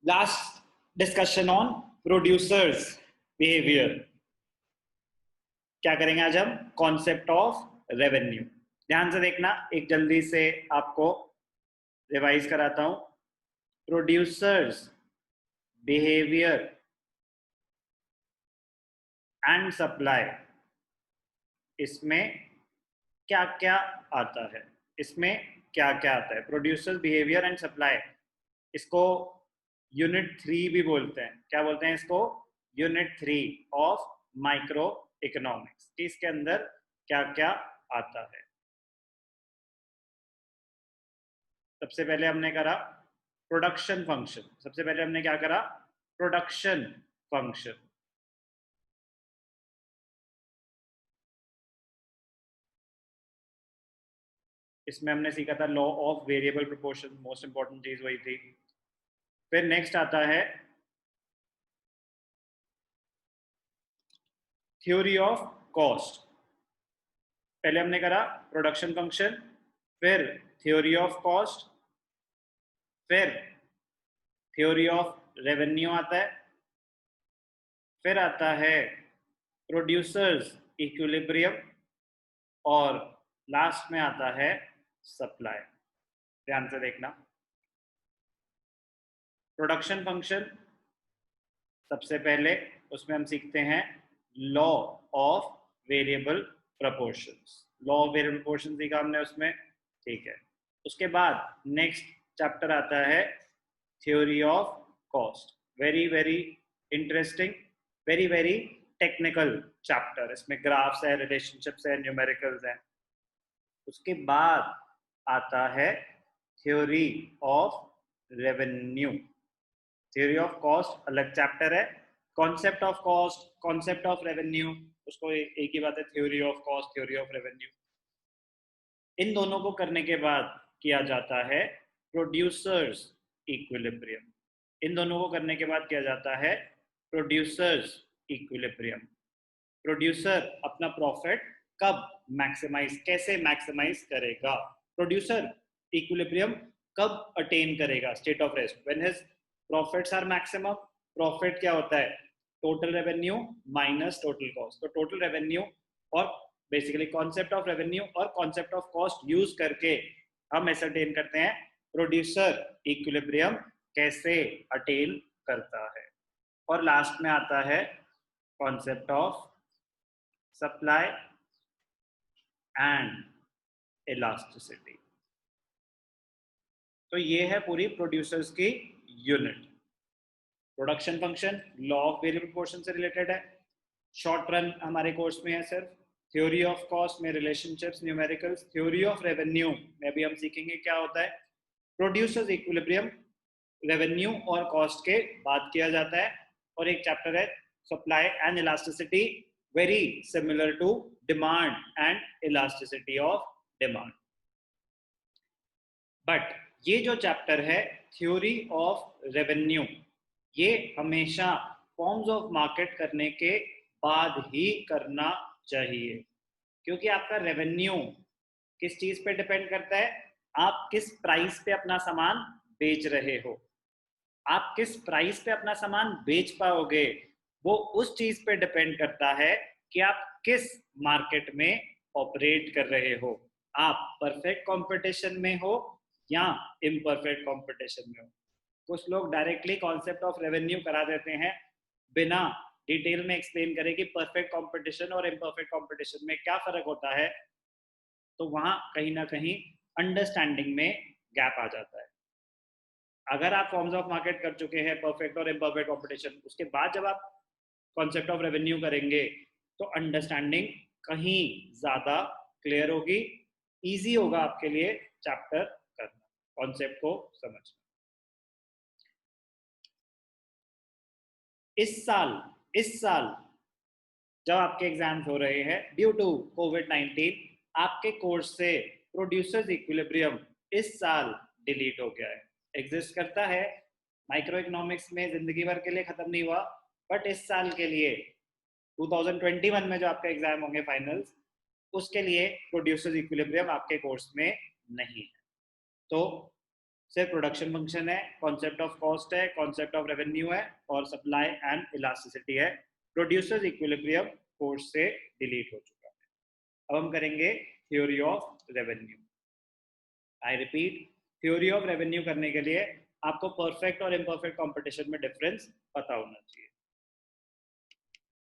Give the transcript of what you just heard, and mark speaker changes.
Speaker 1: Last discussion on producers behaviour. क्या करेंगे आज हम? Concept of revenue. ध्यान से देखना, एक जल्दी से आपको रिवाइज कराता हूं। प्रोड्यूसर्स बिहेवियर एंड सप्लाई, इसमें क्या क्या आता है? इसमें क्या क्या आता है? प्रोड्यूसर्स बिहेवियर एंड सप्लाई, इसको यूनिट 3 भी बोलते हैं। क्या बोलते हैं इसको? Unit 3 of micro economics. इसके अंदर क्या क्या आता है? सबसे पहले हमने करा प्रोडक्शन फंक्शन। सबसे पहले हमने क्या करा? Production function. इसमें हमने सीखा था law of variable proportion, most important चीज वही थी। फिर नेक्स्ट आता है थ्योरी ऑफ कॉस्ट। पहले हमने करा प्रोडक्शन फंक्शन, फिर थ्योरी ऑफ कॉस्ट, फिर थ्योरी ऑफ रेवेन्यू आता है, फिर आता है प्रोड्यूसर्स इक्विलिब्रियम, और लास्ट में आता है सप्लाई। ध्यान से देखना, प्रोडक्शन फंक्शन सबसे पहले, उसमें हम सीखते हैं law of variable proportions. Law of variable proportion सीखा हमने उसमें, ठीक है। उसके बाद नेक्स्ट चैप्टर आता है theory of cost. Very very interesting, very very technical chapter. इसमें ग्राफ्स है, रिलेशनशिप्स है, न्यूमेरिकल्स हैं। उसके बाद आता है theory of revenue. Theory of cost अलग चैप्टर है, concept of cost, concept of revenue, उसको एक ही बात है, theory of cost, theory of revenue. इन दोनों को करने के बाद किया जाता है प्रोड्यूसर्स इक्विलिब्रियम। इन दोनों को करने के बाद किया जाता है प्रोड्यूसर्स इक्विलिब्रियम। प्रोड्यूसर अपना प्रॉफिट कब मैक्सिमाइज, कैसे मैक्सिमाइज करेगा? प्रोड्यूसर इक्विलिब्रियम कब अटेन करेगा? State of rest, when his profits are maximum. Profit क्या होता है? Total revenue minus total cost. तो टोटल रेवेन्यू और बेसिकली कॉन्सेप्ट ऑफ रेवेन्यू और कॉन्सेप्ट ऑफ कॉस्ट यूज करके हम एसरटेन करते हैं प्रोड्यूसर इक्विलिब्रियम कैसे अटेन करता है। और लास्ट में आता है concept of supply and elasticity. तो ये है पूरी प्रोड्यूसर्स की unit. Production function law of variable proportion से रिलेटेड है, शॉर्ट रन हमारे कोर्स में है सिर्फ। थ्योरी ऑफ कॉस्ट में relationships, numericals. Theory of revenue में भी हम सीखेंगे क्या होता है। प्रोड्यूसर्स इक्विलिब्रियम रेवेन्यू और कॉस्ट के बाद किया जाता है। और एक चैप्टर है supply and elasticity, very similar to demand and elasticity of demand. But ये जो चैप्टर है थ्योरी ऑफ रेवेन्यू, ये हमेशा फॉर्म्स ऑफ मार्केट करने के बाद ही करना चाहिए, क्योंकि आपका रेवेन्यू किस चीज पे डिपेंड करता है? आप किस प्राइस पे अपना सामान बेच रहे हो। आप किस प्राइस पे अपना सामान बेच पाओगे, वो उस चीज पे डिपेंड करता है कि आप किस मार्केट में ऑपरेट कर रहे हो। आप परफेक्ट कंपटीशन में हो या इम्परफेक्ट कंपटीशन में हो। कुछ लोग डायरेक्टली कॉन्सेप्ट ऑफ रेवेन्यू करा देते हैं बिना डिटेल में एक्सप्लेन करें कि परफेक्ट कंपटीशन और इम्परफेक्ट कंपटीशन में क्या फर्क होता है। तो वहां कहीं ना कहीं अंडरस्टैंडिंग में गैप आ जाता है। अगर आप फॉर्म्स ऑफ मार्केट कर चुके हैं, परफेक्ट और इम्परफेक्ट कंपटीशन, उसके बाद जब आप कॉन्सेप्ट ऑफ रेवेन्यू करेंगे तो अंडरस्टैंडिंग कहीं ज्यादा क्लियर होगी, इजी होगा आपके लिए चैप्टर करना, कॉन्सेप्ट को समझना। इस साल जब आपके एग्जाम्स हो रहे हैं ड्यू टू कोविड-19, आपके कोर्स से प्रोड्यूसर्स इक्विलिब्रियम इस साल डिलीट हो गया है। एग्जिस्ट करता है माइक्रो इकोनॉमिक्स में, जिंदगी भर के लिए खत्म नहीं हुआ, बट इस साल के लिए 2021 में जो आपका एग्जाम होंगे फाइनल्स, उसके लिए प्रोड्यूसर्स इक्विलिब्रियम आपके कोर्स में नहीं है। तो सिर्फ प्रोडक्शन फंक्शन है, कॉन्सेप्ट ऑफ कॉस्ट है, कॉन्सेप्ट ऑफ रेवेन्यू है और सप्लाई एंड इलास्टिसिटी है। प्रोड्यूसर्स इक्विलिब्रियम कोर्स से डिलीट हो चुका है। अब हम करेंगे theory of revenue. I repeat, theory of revenue करने के लिए आपको परफेक्ट और इम्परफेक्ट कंपटीशन में डिफरेंस पता होना चाहिए।